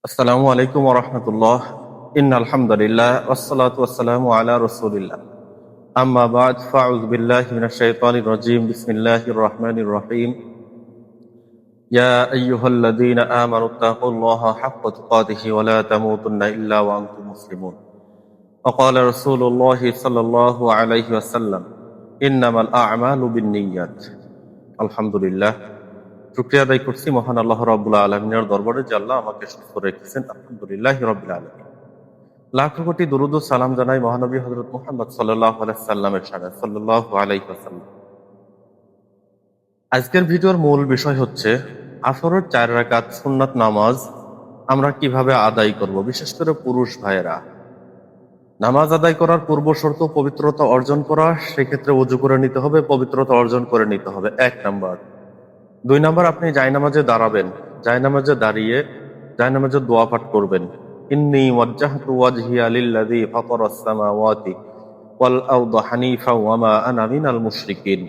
আসসালামু আলাইকুম ওয়া রাহমাতুল্লাহ। ইন্নাল হামদুলিল্লাহ ওয়াসসালাতু ওয়াসসালামু আলা রাসূলিল্লাহ। আম্মা বা'দ ফাআউযু বিল্লাহি মিনাশ শাইতানির রাজীম। বিসমিল্লাহির রাহমানির রহিম। ইয়া আইয়ুহাল্লাযীনা আমানুত্তাকুল্লাহা হাক্কা তুকাতিহি ওয়া লা তামুতুন্না ইল্লা ওয়া আনতুম মুসলিমুন। ওয়া ক্বালা রাসূলুল্লাহি সাল্লাল্লাহু আলাইহি ওয়াসাল্লাম, ইন্নামাল আ'মালু বিন্নিয়াত। আলহামদুলিল্লাহ, শুকরিয়া আদায় করছি মহান আল্লাহ রাব্বুল আলামিনের দরবারে যে আল্লাহ আমাকে সুস্থ রেখেছেন। আলহামদুলিল্লাহি রাব্বিল আলামিন। লাখো কোটি দরুদ ও সালাম জানাই মহানবী হযরত মুহাম্মদ সাল্লাল্লাহু আলাইহি সাল্লামের শানে, সাল্লাল্লাহু আলাইহি ওয়াসাল্লাম। আজকের ভিডিওর মূল বিষয় হচ্ছে আসরের 4 রাকাত সুন্নাত নামাজ আমরা কিভাবে আদায় করব। বিশেষ করে পুরুষ ভাইয়েরা, নামাজ আদায় করার পূর্ব শর্ত পবিত্রতা অর্জন করা। সেক্ষেত্রে ওযু করে নিতে হবে, পবিত্রতা অর্জন করে নিতে হবে, 1 নাম্বার। 2 নাম্বার, আপনি জায়নামাজে দাঁড়াবেন, জায়নামাজে দাঁড়িয়ে জায়নামাজে দোয়া পাঠ করবেন। ইন্নী ওয়াজ্জাহতু ওয়াজহিয়া লিল্লাযী ফাতারাস সামাওয়াতি ওয়াল আরদা হানিফা ওয়া মা আনা মিনাল মুশরিকিন।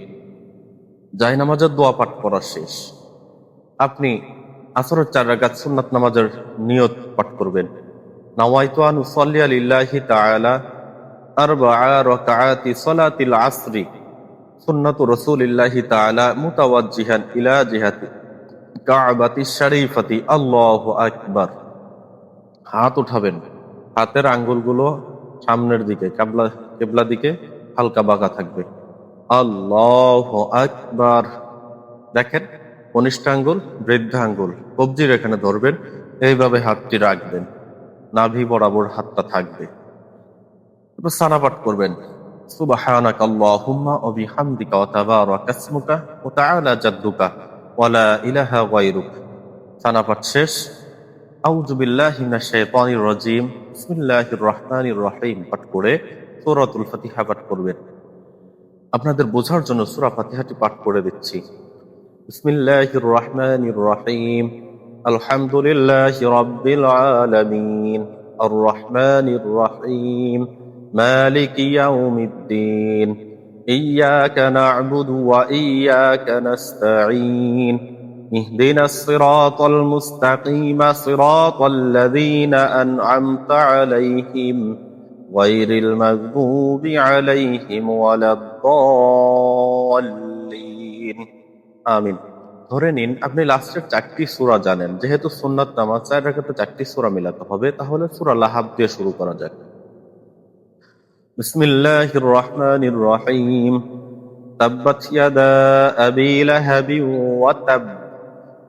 জায়নামাজের দোয়া পাঠ করা শেষ, আপনি আসরের 4 রাকাত সুন্নাত নামাজের নিয়ত পাঠ করবেন। নাওয়াইতু আন উসাল্লিয়া লিল্লাহি তাআলা আরবা'a রাকাআতি সালাতিল আসরি সুন্নাতু রাসূলিল্লাহি তাআলা মুতাওয়াজ্জিহান ইলা জিহাতি কাবাতিশ শরীফাতি। আল্লাহু আকবার। হাত উঠাবেন, হাতের আঙ্গুলগুলো সামনের দিকে, কিবলা দিকে হালকা বাঁকা থাকবে। আল্লাহু আকবার। দেখেন, কনিষ্ঠ আঙ্গুল, বৃদ্ধা আঙ্গুল কবজির এখানে ধরবেন, এইভাবে হাতটি রাখবেন, নাভি বরাবর হাতটা থাকবে। এরপর সানা পাঠ করবেন। সুবহানাকা আল্লাহুম্মা ওয়া বিহামদিকা ওয়া তাবারাকা ইসমুকা ওয়া তাআলা জাদ্দুকা ওয়া লা ইলাহা গায়রুক। সানা পাঠ শেষ। আউযু বিল্লাহি মিনাশ শাইতানির রাজীম। বিসমিল্লাহির রহমানির রহিম পাঠ করে সূরাতুল ফাতিহা পাঠ করবেন। আপনাদের বোঝার জন্য সূরা ফাতিহাটি পাঠ করে দিচ্ছি। বিসমিল্লাহির রহমানির রহিম। আলহামদুলিল্লাহি রাব্বিল আলামিন আর রহমানির রহিম মালিকি ইয়াউমিদ্দিন ইয়্যাকা না'বুদু ওয়া ইয়্যাকা নাস্তাঈন اهدنا الصراط المستقيم صراط الذين أنعمت عليهم غير المغضوب عليهم ولا الضالين আমিন। ধরে নিন আপনি লাস্টের 4টি সূরা জানেন। যেহেতু সুন্নাত নামাজ 4 রাকাতে 4টি সূরা মিলাতে হবে, তাহলে সূরা লাহাব দিয়ে শুরু করা যাক। বিসমিল্লাহির রহমানির রহিম। তাব্বাত ইয়াদা আবি লাহাবি ওয়া তাব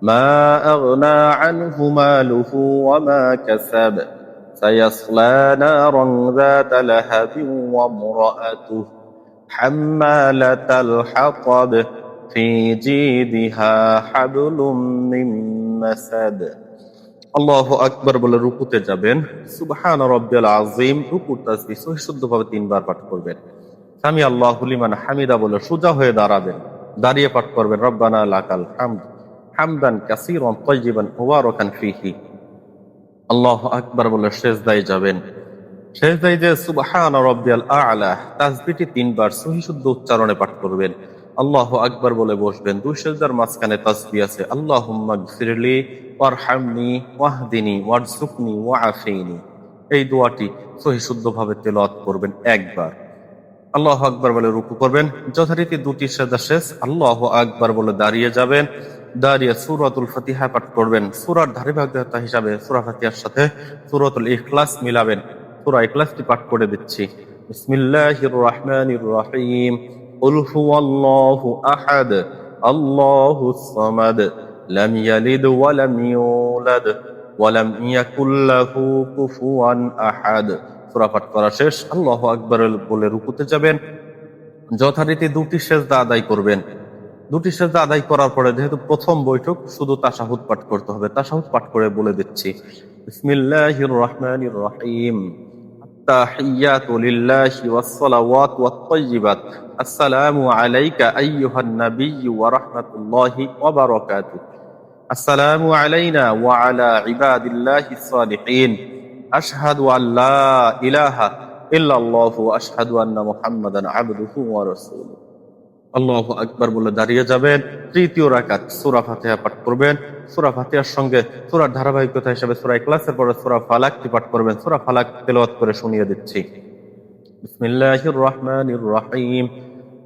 ما أغنى عنه ماله وما كسب سيصلى نارا ذات لهب وامرأته حمالة الحطب في جيدها حبل من مسد। আল্লাহু আকবার বলে রুকুতে যাবেন। সুবহান রাব্বিয়াল আযীম রুকুর তাসবিহ সহি শুদ্ধভাবে 3 বার পাঠ করবেন। সামি আল্লাহু লিমান হামিদা বলে সোজা হয়ে দাঁড়াবেন, দাঁড়িয়ে পাঠ করবেন রব্বানা লাকাল হামদ হামদান কাসীরান তাইয়িবান মুবারাকান ফীহি। আল্লাহু আকবার বলে সিজদায় যাবেন। সিজদায় যে সুবহান রাব্বিয়াল আ'লা তাসবিহটি 3 বার সহি শুদ্ধ উচ্চারণে পাঠ করবেন। আল্লাহু আকবার বলে বসবেন। 2 সিজদার মাঝখানে তাসবিহ আছে, আল্লাহুম্মা গফিরলি ওয়ারহামনি ওয়াহদিনি ওয়ারযুকনি ওয়াআফিনি। এই দোয়াটি সহি শুদ্ধভাবে তেলাওয়াত করবেন একবার। আল্লাহু আকবার বলে রুকু করবেন। যথারীতি 2টি সিজদা শেষ, আল্লাহু আকবার বলে দাঁড়িয়ে যাবেন। দাঁড়িয়ে সূরাতুল ফাতিহা পাঠ করবেন। সূরার ধারাবাহিকতা হিসাবে সূরা ফাতিহার সাথে সূরাতুল ইখলাস মিলাবেন। সূরা ইখলাসটি পাঠ করে দিচ্ছি। বিসমিল্লাহির রহমানির রহিম। কুল হুয়াল্লাহু আহাদ আল্লাহুস সামাদ লাম ইয়ালিদ ওয়া লাম ইউলাদ ওয়া লাম ইয়াকুল লাহু কুফুয়ান আহাদ। সূরা পাঠ করা শেষ, আল্লাহু আকবার বলে রুকুতে যাবেন। যথারীতি 2টি সিজদা আদায় করবেন। 2টি সিজদা আদায় করার পরে, যেহেতু প্রথম বৈঠক, শুধু তাশাহুদ পাঠ করতে হবে। তাশাহুদ পাঠ করে বলে দিচ্ছি। বিসমিল্লাহির রহমানির রহিম। আত-তাহিয়াতু লিল্লাহি ওয়াস-সালাওয়াতু ওয়াত-তাইয়্যিবাত। আসসালামু আলাইকা আইয়ুহান নাবিয়্যু ওয়া রাহমাতুল্লাহি ওয়া বারাকাতুহু। আসসালামু আলাইনা ওয়া আলা ইবাদিল্লাহিস সালিহিন। আশহাদু আল্লা ইলাহা ইল্লাল্লাহু ওয়া আশহাদু আন্না মুহাম্মাদান আবদুহু ওয়া রাসূলুহু। আল্লাহু আকবার বলে দাঁড়িয়ে যাবেন। তৃতীয় রাকাত সূরা ফাতিহা পাঠ করবেন। সূরা ফাতিহার সঙ্গে সূরার ধারাবাহিকতা হিসেবে সূরা ইখলাসের পরে সূরা ফালাকটি পাঠ করবেন। সূরা ফালাক তেলাওয়াত করে শুনিয়ে দিচ্ছি। বিসমিল্লাহির রহমানির রহিম।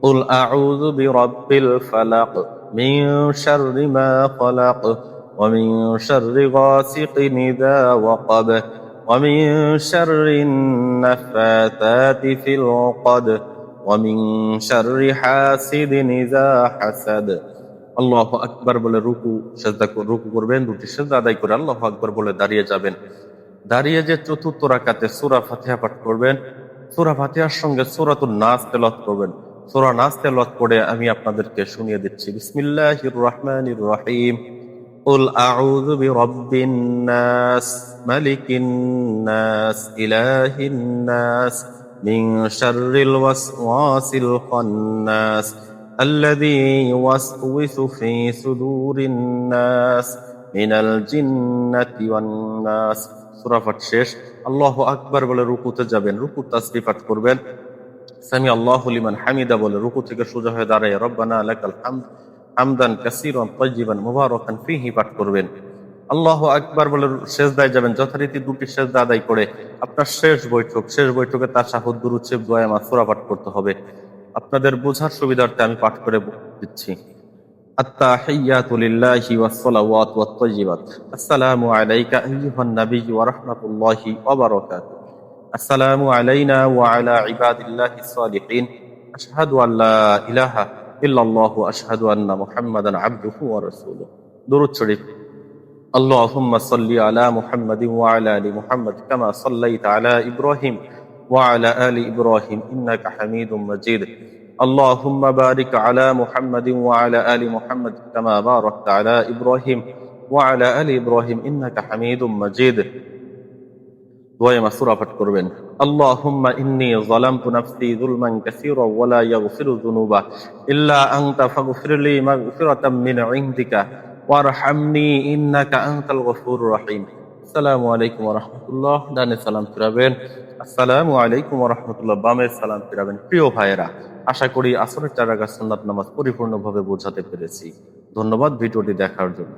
قل أعوذ برب الفلق من شر ما خلق ومن شر غاسق إذا وقب ومن شر النفاثات في العقد ومن شر حاسد إذا حسد। আল্লাহু আকবার বলে রুকু করবেন। দুটি সিজদা আদায় করে আল্লাহু আকবার বলে দাঁড়িয়ে যাবেন। দাঁড়িয়ে যে চতুর্থ রাকাতে সূরা ফাতিহা পাঠ করবেন। সূরা ফাতিহার সঙ্গে সূরাতুন নাস তেলাওয়াত করবেন। সূরা নাস তেলাওয়াত করে আমি আপনাদেরকে শুনিয়ে দিচ্ছি। বিসমিল্লাহির রহমানির রহিম। قل أعوذ برب الناس ملك الناس إله الناس من شر الوسواس الخناس الذي يوسوس في صدور الناس من الجنة والناس। সূরা পাঠ শেষ। আল্লাহু আকবার বলে রুকুতে যাবেন। রুকুর তাসবিহ পাঠ করবেন। সামি আল্লাহু লিমান হামিদা বলে রুকু থেকে সোজা হয়ে দাঁড়ায় রব্বানা লাকাল হামদ হামদান কাসীরান তাইয়িবান মুবারাকান ফীহি পাঠ করবেন। আল্লাহু আকবার বলে সেজদায় যাবেন। যথারীতি দুটি সেজদা আদায় করে আপনার শেষ বৈঠকে তাশাহুদ, দুরূদ শরীফ, দোয়া, সূরা পাঠ করতে হবে। আপনাদের বোঝার সুবিধার্থে আমি পাঠ করে দিচ্ছি। আত্তাহিয়াতু লিল্লাহি ওয়াস সালাওয়াতু ওয়াত তাইয়িবাত। আসসালামু আলাইকা আইয়ুহান নাবিয়্যু ওয়া রাহমাতুল্লাহি ওয়া বারাকাতুহু। আসসালামু আলাইনা ওয়া আলা ইবাদিল্লাহিস সালিহিন। আশহাদু আল্লা ইলাহা ইল্লাল্লাহু ওয়া আশহাদু আন্না মুহাম্মাদান আবদুহু ওয়া রাসূলুহু। দুরূদ শরীফ। আল্লাহুম্মা সাল্লি আলা মুহাম্মাদিন ওয়া আলা আলি মুহাম্মাদ কামা সাল্লাইতা আলা ইব্রাহিম ওয়া আলা আলি ইব্রাহিম ইন্নাকা হামিদুম মাজিদ। اللهم بارك على محمد وعلى آل محمد كما باركت على إبراهيم وعلى آل إبراهيم إنك حميد مجيد। দোয়া মাসুরা পাঠ করবেন। اللهم إني ظلمت نفسي ظلما كثيرا ولا يغفر الذنوب إلا أنت فاغفر لي مغفرة من عندك وارحمني إنك أنت الغفور الرحيم। আসসালামু আলাইকুম ওয়া রাহমাতুল্লাহ। ডানে সালাম ফিরাবেন। আসসালামু আলাইকুম ওয়া রাহমাতুল্লাহ। বামে সালাম ফিরাবেন। প্রিয় ভাইয়েরা, আশা করি আসরের 4 রাকাত সুন্নাত নামাজ পরিপূর্ণভাবে বোঝাতে পেরেছি। ধন্যবাদ ভিডিওটি দেখার জন্য।